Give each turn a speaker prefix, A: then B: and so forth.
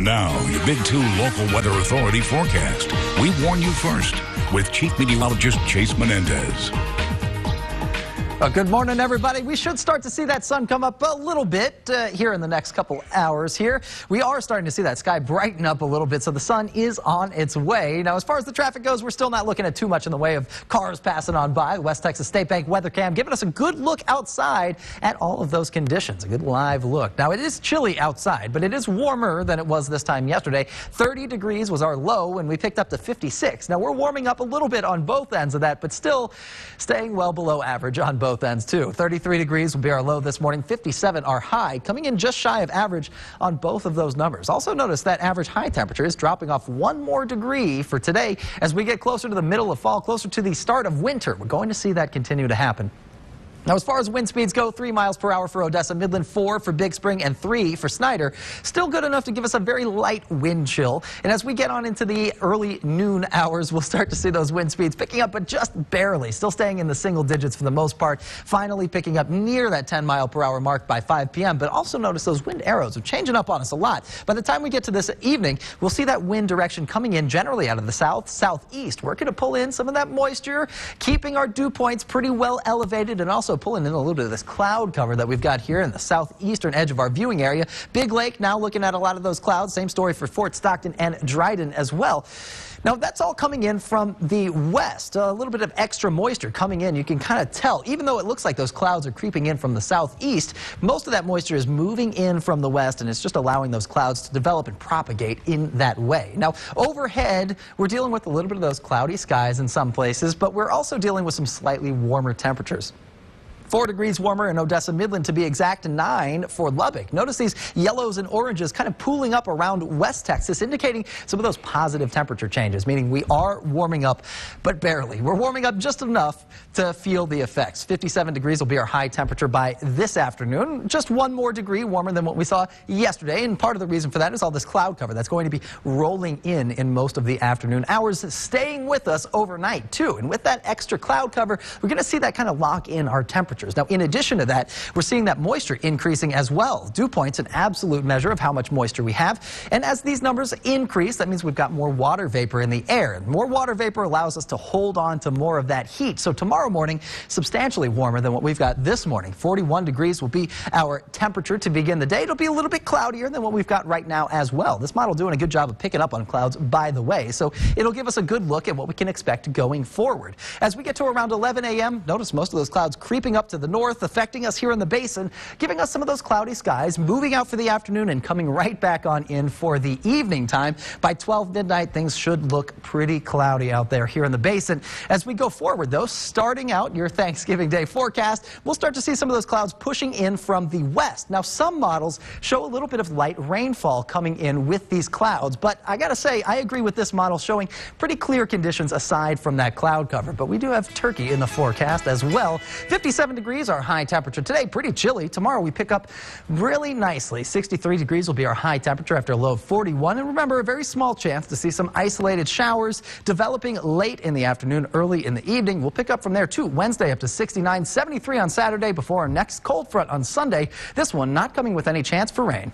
A: And now, your Big 2 local weather authority forecast. We warn you first with Chief Meteorologist Chase Menendez.
B: Good morning, everybody. We should start to see that sun come up a little bit here in the next couple hours here. We are starting to see that sky brighten up a little bit, so the sun is on its way. Now, as far as the traffic goes, we're still not looking at too much in the way of cars passing on by. West Texas State Bank weather cam giving us a good look outside at all of those conditions, a good live look. Now, it is chilly outside, but it is warmer than it was this time yesterday. 30 degrees was our low, and we picked up to 56. Now, we're warming up a little bit on both ends of that, but still staying well below average on both ends too. 33 degrees will be our low this morning, 57 our high, coming in just shy of average on both of those numbers. Also notice that average high temperature is dropping off 1 more degree for today as we get closer to the middle of fall, closer to the start of winter. We're going to see that continue to happen. Now, as far as wind speeds go, 3 miles per hour for Odessa, Midland 4 for Big Spring, and 3 for Snyder. Still good enough to give us a very light wind chill. And as we get on into the early noon hours, we'll start to see those wind speeds picking up, but just barely. Still staying in the single digits for the most part. Finally picking up near that 10 mile per hour mark by 5 p.m. But also notice those wind arrows are changing up on us a lot. By the time we get to this evening, we'll see that wind direction coming in generally out of the south, southeast. We're going to pull in some of that moisture, keeping our dew points pretty well elevated, and also pulling in a little bit of this cloud cover that we've got here in the southeastern edge of our viewing area. Big Lake now looking at a lot of those clouds. Same story for Fort Stockton and Dryden as well. Now, that's all coming in from the west. A little bit of extra moisture coming in. You can kind of tell, even though it looks like those clouds are creeping in from the southeast, most of that moisture is moving in from the west, and it's just allowing those clouds to develop and propagate in that way. Now, overhead, we're dealing with a little bit of those cloudy skies in some places, but we're also dealing with some slightly warmer temperatures. 4 degrees warmer in Odessa, Midland to be exact, 9 for Lubbock. Notice these yellows and oranges kind of pooling up around West Texas, indicating some of those positive temperature changes, meaning we are warming up, but barely. We're warming up just enough to feel the effects. 57 degrees will be our high temperature by this afternoon. Just 1 more degree warmer than what we saw yesterday, and part of the reason for that is all this cloud cover that's going to be rolling in most of the afternoon hours, staying with us overnight too. And with that extra cloud cover, we're going to see that kind of lock in our temperature. Now, in addition to that, we're seeing that moisture increasing as well. Dew point's an absolute measure of how much moisture we have. And as these numbers increase, that means we've got more water vapor in the air. And more water vapor allows us to hold on to more of that heat. So tomorrow morning, substantially warmer than what we've got this morning. 41 degrees will be our temperature to begin the day. It'll be a little bit cloudier than what we've got right now as well. This model doing a good job of picking up on clouds, by the way. So it'll give us a good look at what we can expect going forward. As we get to around 11 a.m., notice most of those clouds creeping up to the north, affecting us here in the basin, giving us some of those cloudy skies, moving out for the afternoon and coming right back on in for the evening time. By 12 midnight, things should look pretty cloudy out there here in the basin. As we go forward, though, starting out your Thanksgiving Day forecast, we'll start to see some of those clouds pushing in from the west. Now, some models show a little bit of light rainfall coming in with these clouds, but I gotta say, I agree with this model showing pretty clear conditions aside from that cloud cover. But we do have turkey in the forecast as well. 57 degrees, our high temperature today. Pretty chilly. Tomorrow we pick up really nicely. 63 degrees will be our high temperature after a low of 41. And remember, a very small chance to see some isolated showers developing late in the afternoon, early in the evening. We'll pick up from there too. Wednesday up to 69, 73 on Saturday before our next cold front on Sunday. This one not coming with any chance for rain.